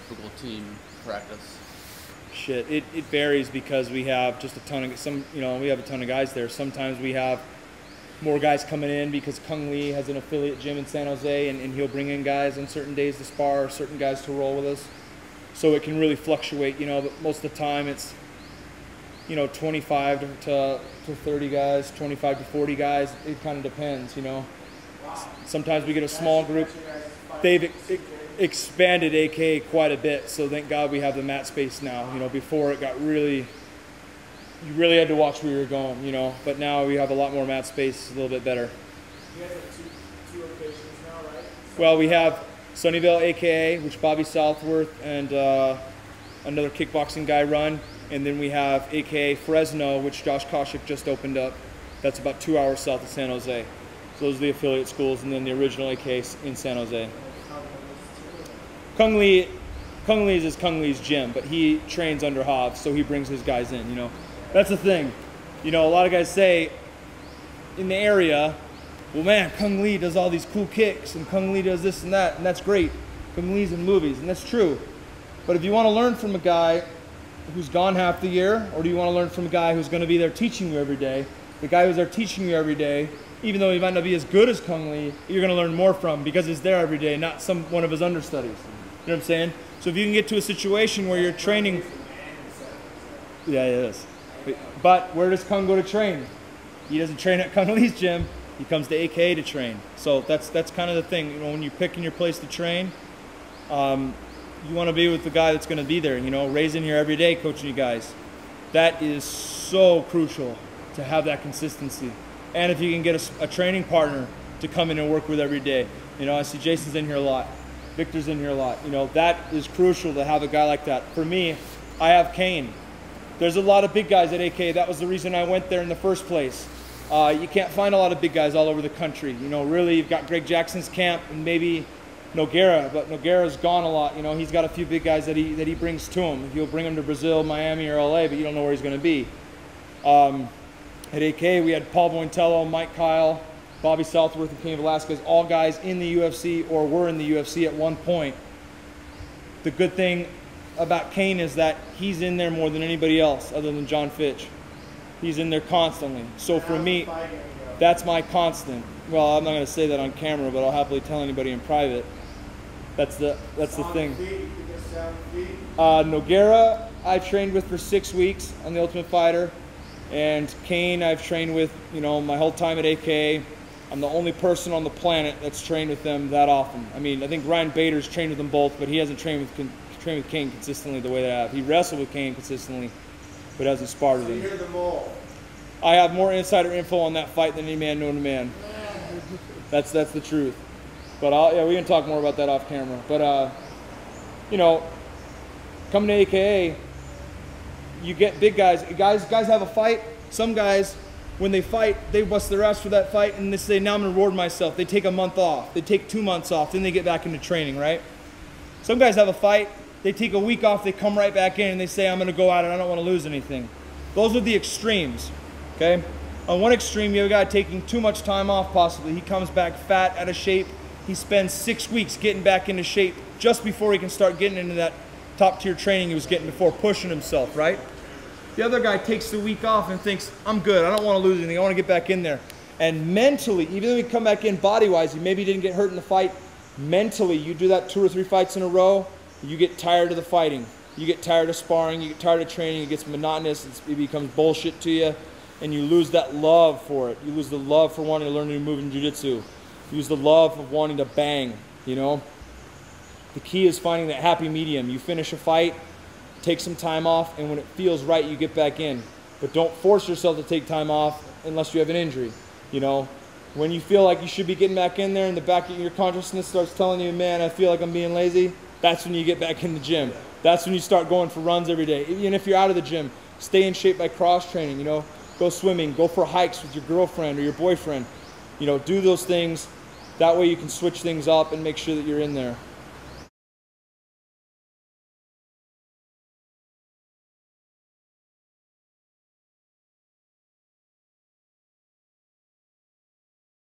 typical team practice? Shit, it varies because we have just a ton of we have a ton of guys there. Sometimes we have more guys coming in because Kung Lee has an affiliate gym in San Jose, and he'll bring in guys on certain days to spar, certain guys to roll with us. So it can really fluctuate, but most of the time it's 25 to 30 guys, 25 to 40 guys. It kind of depends, Sometimes we get a small group. They've expanded AK quite a bit, so thank God we have the mat space now. Before it got you really had to watch where you were going, but now we have a lot more mat space, a little bit better. You guys have two locations now, right? Well, we have Sunnyvale AKA, which Bobby Southworth and another kickboxing guy run, and then we have AKA Fresno, which Josh Koshik just opened up. That's about 2 hours south of San Jose. So those are the affiliate schools, and then the original AKA in San Jose. Kung Lee is Kung Lee's gym, but he trains under Hobbs, so he brings his guys in, That's the thing. A lot of guys say in the area, well, man, Kung Lee does all these cool kicks, and Kung Lee does this and that, and that's great. Kung Lee's in movies, and that's true. But if you want to learn from a guy who's gone half the year, or do you want to learn from a guy who's going to be there teaching you every day, the guy who's there teaching you every day, even though he might not be as good as Kung Lee, you're going to learn more from because he's there every day, not one of his understudies. You know what I'm saying? So if you can get to a situation where you're training, yeah, it is. But where does Kung go to train? He doesn't train at Kung Lee's gym. He comes to AK to train. So that's kind of the thing. When you're picking your place to train, you want to be with the guy that's going to be there. Raising here every day, coaching you guys. That is so crucial to have that consistency. And if you can get a training partner to come in and work with every day. I see Jason's in here a lot. Victor's in here a lot. That is crucial to have a guy like that. For me, I have Kane. There's a lot of big guys at AK. That was the reason I went there in the first place. You can't find a lot of big guys all over the country. Really, you've got Greg Jackson's camp and maybe Nogueira, but Nogueira's gone a lot. He's got a few big guys that he brings to him. He'll bring them to Brazil, Miami, or LA, but you don't know where he's going to be. At AK, we had Paul Bointello, Mike Kyle, Bobby Southworth, and Cain Velasquez, all guys in the UFC or were in the UFC at one point. The good thing about Kane is that he's in there more than anybody else other than John Fitch. He's in there constantly. So for me, that's my constant. Well, I'm not going to say that on camera, but I'll happily tell anybody in private. That's the thing. Nogueira, I've trained with for 6 weeks on The Ultimate Fighter. And Kane, I've trained with, my whole time at AK. I'm the only person on the planet that's trained with them that often. I think Ryan Bader's trained with them both, but he hasn't trained with Kane consistently the way that I have. He wrestled with Kane consistently, but hasn't sparred with him. You hear them all. I have more insider info on that fight than any man known to man. That's the truth. But we can talk more about that off camera. But coming to AKA, you get big guys. Guys have a fight. Some guys, when they fight, they bust their ass for that fight, and they say, now I'm going to reward myself. They take a month off. They take 2 months off. Then they get back into training, right? Some guys have a fight. They take a week off. They come right back in, and they say, I'm going to go at it. I don't want to lose anything. Those are the extremes, okay? On one extreme, you have a guy taking too much time off, possibly. He comes back fat, out of shape. He spends 6 weeks getting back into shape just before he can start getting into that top-tier training he was getting before, pushing himself, right? The other guy takes the week off and thinks, I'm good, I don't want to lose anything, I want to get back in there. And mentally, even though you come back in body-wise, you maybe didn't get hurt in the fight, mentally, you do that 2 or 3 fights in a row, you get tired of the fighting. You get tired of sparring, you get tired of training, it gets monotonous, it becomes bullshit to you, and you lose that love for it. You lose the love for wanting to learn a new move in jiu-jitsu. You lose the love of wanting to bang, The key is finding that happy medium. You finish a fight, take some time off, and when it feels right, you get back in. But don't force yourself to take time off unless you have an injury, When you feel like you should be getting back in there and the back of your consciousness starts telling you, man, I feel like I'm being lazy, that's when you get back in the gym. That's when you start going for runs every day. Even if you're out of the gym, stay in shape by cross-training, Go swimming, go for hikes with your girlfriend or your boyfriend. Do those things. That way you can switch things up and make sure that you're in there.